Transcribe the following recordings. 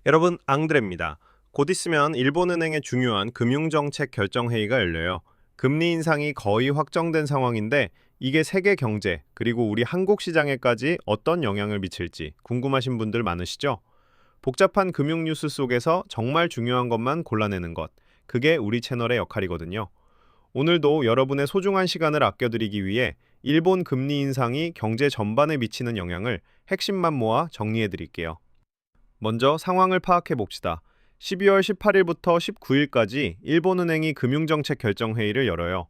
여러분, 앙드레입니다. 곧 있으면 일본은행의 중요한 금융정책 결정회의가 열려요. 금리 인상이 거의 확정된 상황인데 이게 세계 경제 그리고 우리 한국 시장에까지 어떤 영향을 미칠지 궁금하신 분들 많으시죠? 복잡한 금융 뉴스 속에서 정말 중요한 것만 골라내는 것, 그게 우리 채널의 역할이거든요. 오늘도 여러분의 소중한 시간을 아껴드리기 위해 일본 금리 인상이 경제 전반에 미치는 영향을 핵심만 모아 정리해드릴게요. 먼저 상황을 파악해 봅시다. 12월 18일부터 19일까지 일본은행이 금융정책 결정회의를 열어요.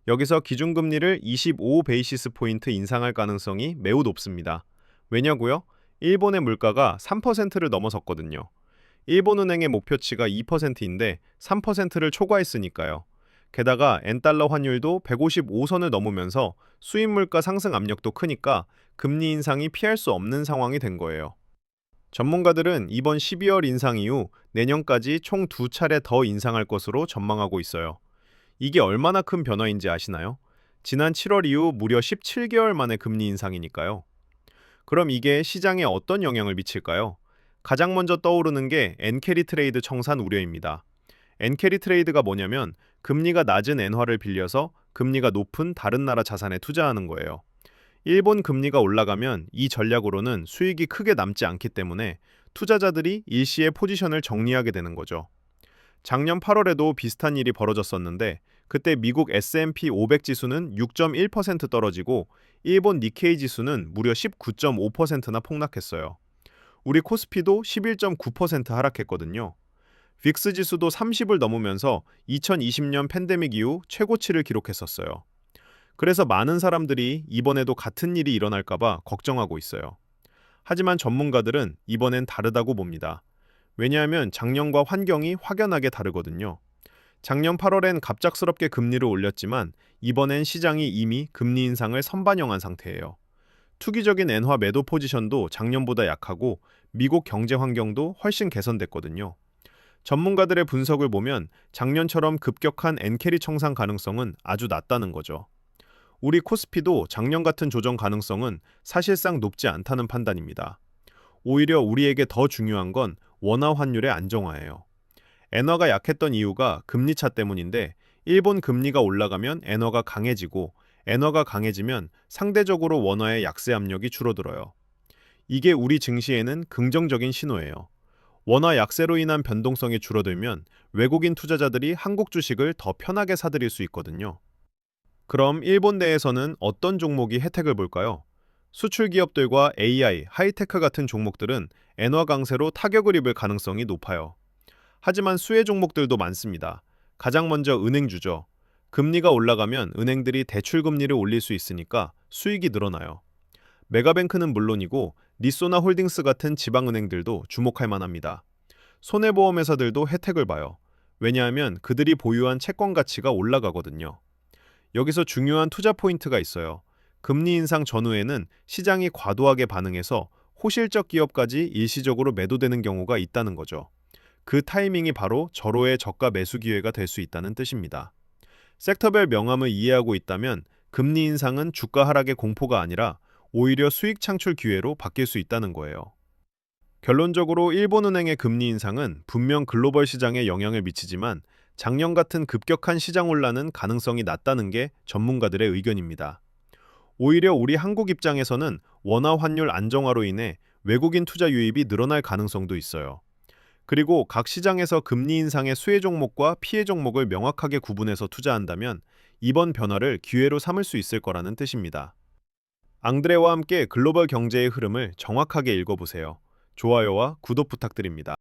여기서 기준금리를 25 베이시스 포인트 인상할 가능성이 매우 높습니다. 왜냐고요? 일본의 물가가 3%를 넘어섰거든요. 일본은행의 목표치가 2%인데 3%를 초과했으니까요. 게다가 엔달러 환율도 155선을 넘으면서 수입 물가 상승 압력도 크니까 금리 인상이 피할 수 없는 상황이 된 거예요. 전문가들은 이번 12월 인상 이후 내년까지 총 두 차례 더 인상할 것으로 전망하고 있어요. 이게 얼마나 큰 변화인지 아시나요? 지난 7월 이후 무려 17개월 만에 금리 인상이니까요. 그럼 이게 시장에 어떤 영향을 미칠까요? 가장 먼저 떠오르는 게 엔캐리 트레이드 청산 우려입니다. 엔캐리 트레이드가 뭐냐면 금리가 낮은 엔화를 빌려서 금리가 높은 다른 나라 자산에 투자하는 거예요. 일본 금리가 올라가면 이 전략으로는 수익이 크게 남지 않기 때문에 투자자들이 일시에 포지션을 정리하게 되는 거죠. 작년 8월에도 비슷한 일이 벌어졌었는데 그때 미국 S&P 500 지수는 6.1% 떨어지고 일본 니케이 지수는 무려 19.5%나 폭락했어요. 우리 코스피도 11.9% 하락했거든요. 빅스 지수도 30을 넘으면서 2020년 팬데믹 이후 최고치를 기록했었어요. 그래서 많은 사람들이 이번에도 같은 일이 일어날까봐 걱정하고 있어요. 하지만 전문가들은 이번엔 다르다고 봅니다. 왜냐하면 작년과 환경이 확연하게 다르거든요. 작년 8월엔 갑작스럽게 금리를 올렸지만 이번엔 시장이 이미 금리 인상을 선반영한 상태예요. 투기적인 엔화 매도 포지션도 작년보다 약하고 미국 경제 환경도 훨씬 개선됐거든요. 전문가들의 분석을 보면 작년처럼 급격한 엔캐리 청산 가능성은 아주 낮다는 거죠. 우리 코스피도 작년 같은 조정 가능성은 사실상 높지 않다는 판단입니다. 오히려 우리에게 더 중요한 건 원화 환율의 안정화예요. 엔화가 약했던 이유가 금리 차 때문인데 일본 금리가 올라가면 엔화가 강해지고 엔화가 강해지면 상대적으로 원화의 약세 압력이 줄어들어요. 이게 우리 증시에는 긍정적인 신호예요. 원화 약세로 인한 변동성이 줄어들면 외국인 투자자들이 한국 주식을 더 편하게 사들일 수 있거든요. 그럼 일본 내에서는 어떤 종목이 혜택을 볼까요? 수출 기업들과 AI, 하이테크 같은 종목들은 엔화 강세로 타격을 입을 가능성이 높아요. 하지만 수혜 종목들도 많습니다. 가장 먼저 은행주죠. 금리가 올라가면 은행들이 대출 금리를 올릴 수 있으니까 수익이 늘어나요. 메가뱅크는 물론이고 리소나 홀딩스 같은 지방은행들도 주목할 만합니다. 손해보험회사들도 혜택을 봐요. 왜냐하면 그들이 보유한 채권 가치가 올라가거든요. 여기서 중요한 투자 포인트가 있어요. 금리 인상 전후에는 시장이 과도하게 반응해서 호실적 기업까지 일시적으로 매도되는 경우가 있다는 거죠. 그 타이밍이 바로 절호의 저가 매수 기회가 될 수 있다는 뜻입니다. 섹터별 명암을 이해하고 있다면 금리 인상은 주가 하락의 공포가 아니라 오히려 수익 창출 기회로 바뀔 수 있다는 거예요. 결론적으로 일본은행의 금리 인상은 분명 글로벌 시장에 영향을 미치지만 작년 같은 급격한 시장 혼란은 가능성이 낮다는 게 전문가들의 의견입니다. 오히려 우리 한국 입장에서는 원화 환율 안정화로 인해 외국인 투자 유입이 늘어날 가능성도 있어요. 그리고 각 시장에서 금리 인상의 수혜 종목과 피해 종목을 명확하게 구분해서 투자한다면 이번 변화를 기회로 삼을 수 있을 거라는 뜻입니다. 앙드레와 함께 글로벌 경제의 흐름을 정확하게 읽어보세요. 좋아요와 구독 부탁드립니다.